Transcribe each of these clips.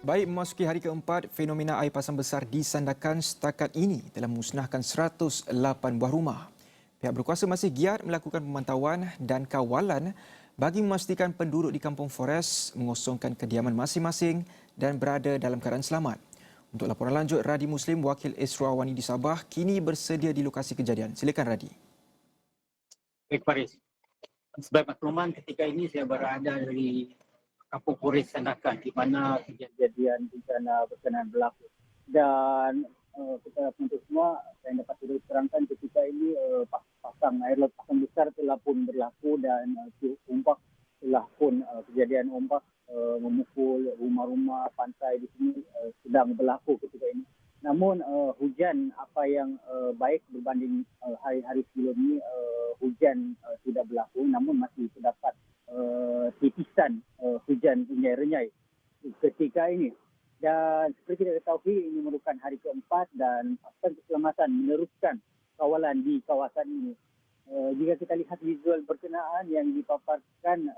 Baik memasuki hari keempat, fenomena air pasang besar di Sandakan setakat ini telah memusnahkan 108 buah rumah. Pihak berkuasa masih giat melakukan pemantauan dan kawalan bagi memastikan penduduk di Kampung Forest mengosongkan kediaman masing-masing dan berada dalam keadaan selamat. Untuk laporan lanjut, Radi Muslim, Wakil Esra Wani di Sabah, kini bersedia di lokasi kejadian. Silakan Radi. Baik Faris, sebagai makluman ketika ini saya berada di Kampung Puris Sandakan di mana kejadian bencana berkenaan berlaku. Dan kepada penuntut semua, saya dapat terangkan ketika ini air laut pasang besar telah pun berlaku dan ombak telah pun kejadian ombak memukul rumah-rumah pantai di sini sedang berlaku ketika ini. Namun hujan apa yang baik berbanding hari-hari sebelum ini, hujan tidak berlaku, namun masih terdapat titisan hujan renyai-renyai ketika ini. Dan seperti kita ketahui, ini merupakan hari keempat dan pasukan keselamatan meneruskan kawalan di kawasan ini. Jika kita lihat visual berkenaan yang dipaparkan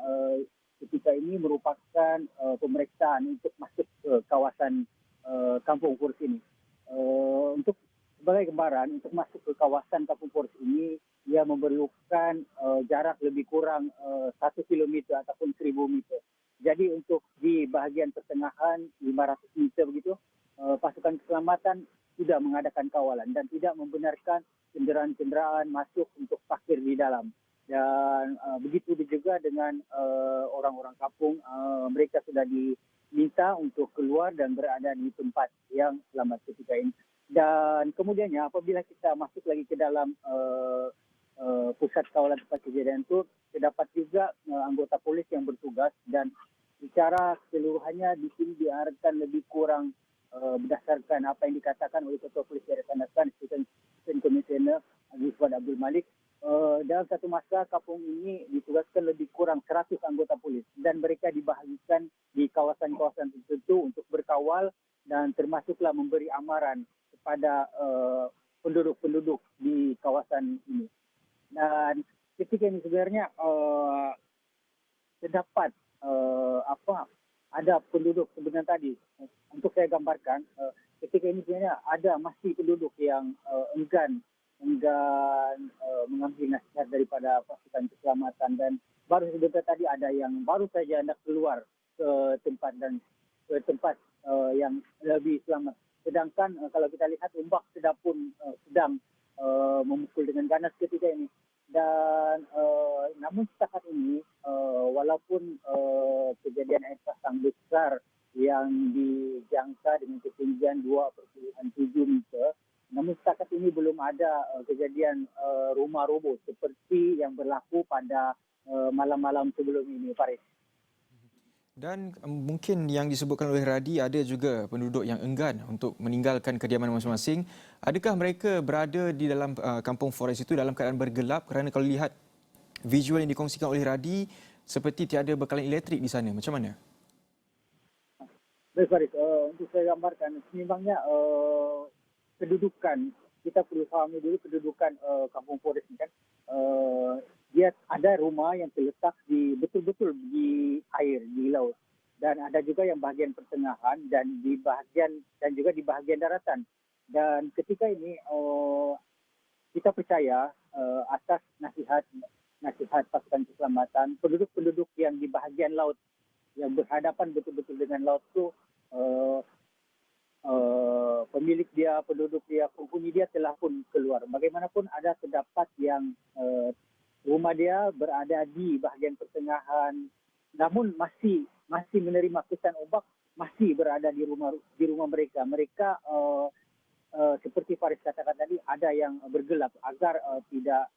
ketika ini merupakan pemeriksaan untuk masuk ke kawasan Kampung Puris ini. Untuk sebagai gambaran, untuk masuk ke kawasan Kampung Puris ini, ia memerlukan jarak lebih kurang 1 kilometer ataupun 1.000 meter. Jadi untuk di bahagian pertengahan 500 meter begitu, pasukan keselamatan sudah mengadakan kawalan dan tidak membenarkan kenderaan-kenderaan masuk untuk parkir di dalam. Dan begitu juga dengan orang-orang kampung, mereka sudah diminta untuk keluar dan berada di tempat yang selamat ketika ini. Dan kemudiannya apabila kita masuk lagi ke dalam pusat kawalan tempat kejadian itu, terdapat juga anggota polis yang bertugas dan secara keseluruhannya di sini diarahkan lebih kurang berdasarkan apa yang dikatakan oleh Ketua Polis Daerah Sandakan, Assistant Commissioner Rizwan Abdul Malik. Dalam satu masa kampung ini ditugaskan lebih kurang 100 anggota polis dan mereka dibahagikan di kawasan-kawasan tertentu untuk berkawal dan termasuklah memberi amaran kepada penduduk-penduduk di kawasan ini. Dan ketika ini sebenarnya terdapat ada penduduk sebenarnya tadi. Untuk saya gambarkan, ketika ini sebenarnya ada masih penduduk yang enggan mengambil nasihat daripada pasukan keselamatan, dan baru sebentar tadi ada yang baru saja hendak keluar ke tempat yang lebih selamat. Sedangkan kalau kita lihat ombak sedang memukul dengan ganas ketika ini. Dan namun setakat ini walaupun kejadian air pasang besar yang dijangka dengan ketinggian 2,7 meter, namun setakat ini belum ada kejadian rumah roboh seperti yang berlaku pada malam-malam sebelum ini, Faris. Dan mungkin yang disebutkan oleh Radi, ada juga penduduk yang enggan untuk meninggalkan kediaman masing-masing. Adakah mereka berada di dalam Kampung Forest itu dalam keadaan bergelap? Kerana kalau lihat visual yang dikongsikan oleh Radi, seperti tiada bekalan elektrik di sana. Macam mana? Baik Faris, untuk saya gambarkan, memangnya kedudukan, kita perlu fahami dulu kedudukan Kampung Forest ini kan. Dia ada rumah yang terletak betul-betul di air, di laut. Dan ada juga yang bahagian pertengahan dan juga di bahagian daratan. Dan ketika ini kita percaya atas nasihat pasukan keselamatan, penduduk-penduduk yang di bahagian laut yang berhadapan betul-betul dengan laut itu, pemilik dia, penduduk dia, penghuni dia telah pun keluar. Bagaimanapun ada terdapat yang rumah dia berada di bahagian pertengahan, namun masih menerima kesan ombak, masih berada di rumah mereka. Mereka seperti Faris katakan tadi, ada yang bergelap agar tidak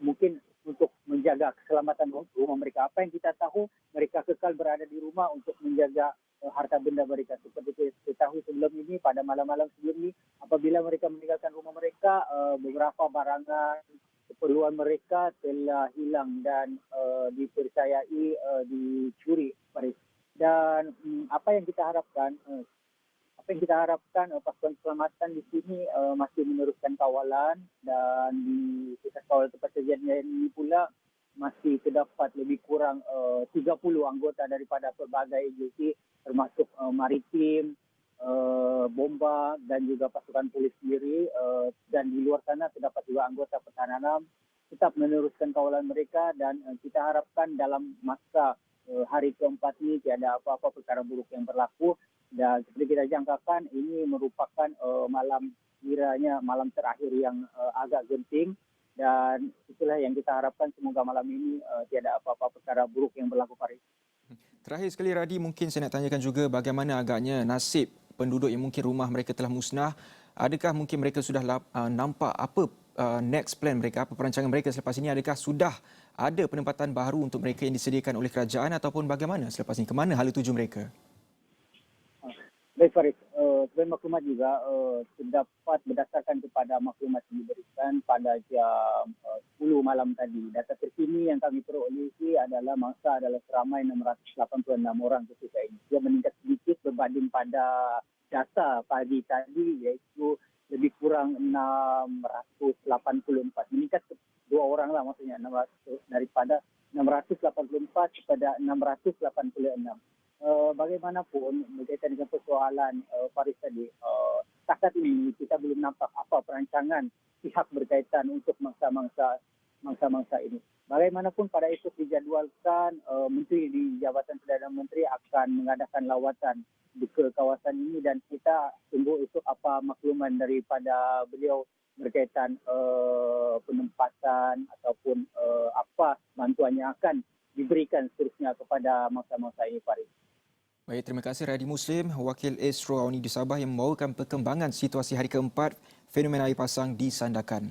mungkin untuk menjaga keselamatan rumah mereka. Apa yang kita tahu, mereka kekal berada di rumah untuk menjaga harta benda mereka. Seperti kita tahu sebelum ini, pada malam-malam sebelum ini, apabila mereka meninggalkan rumah mereka, beberapa barangan keperluan mereka telah hilang dan dipercayai dicuri, Faris. Dan apa yang kita harapkan pasukan keselamatan di sini masih meneruskan kawalan, dan di pusat kawalan tempat kejadian ini pula masih terdapat lebih kurang 30 anggota daripada pelbagai agensi termasuk maritim, bomba dan juga pasukan polis sendiri, dan di luar sana terdapat juga anggota pertahanan tetap meneruskan kawalan mereka, dan kita harapkan dalam masa hari keempat ini tiada apa-apa perkara buruk yang berlaku, dan seperti kita jangkakan ini merupakan kiranya malam terakhir yang agak genting, dan itulah yang kita harapkan, semoga malam ini tiada apa-apa perkara buruk yang berlaku, Faris. Terakhir sekali Radi, mungkin saya nak tanyakan juga bagaimana agaknya nasib penduduk yang mungkin rumah mereka telah musnah. Adakah mungkin mereka sudah nampak apa next plan mereka, apa perancangan mereka selepas ini? Adakah sudah ada penempatan baru untuk mereka yang disediakan oleh kerajaan ataupun bagaimana selepas ini? Ke mana hala tuju mereka? Baik Faris, sebagai maklumat juga terdapat berdasarkan kepada maklumat yang diberikan pada jam 10 malam tadi. Data terkini yang kami perolehi adalah mangsa adalah seramai 686 orang ketika ini. Dia meningkat sedikit berbanding pada data pagi tadi, iaitu lebih kurang 684. Meningkat 2 orang lah, maksudnya 600, daripada 684 kepada 686. Bagaimanapun berkaitan dengan persoalan Faris tadi, setakat ini kita belum nampak apa perancangan pihak berkaitan untuk mangsa-mangsa ini. Bagaimanapun pada esok dijadualkan Menteri di Jabatan Perdana Menteri akan mengadakan lawatan ke kawasan ini, dan kita tunggu esok apa makluman daripada beliau berkaitan penempatan ataupun apa bantuan yang akan diberikan seterusnya kepada mangsa-mangsa ini, Faris. Baik, terima kasih Radi Muslim, Wakil Astro Auni di Sabah yang membawakan perkembangan situasi hari keempat fenomena air pasang di Sandakan.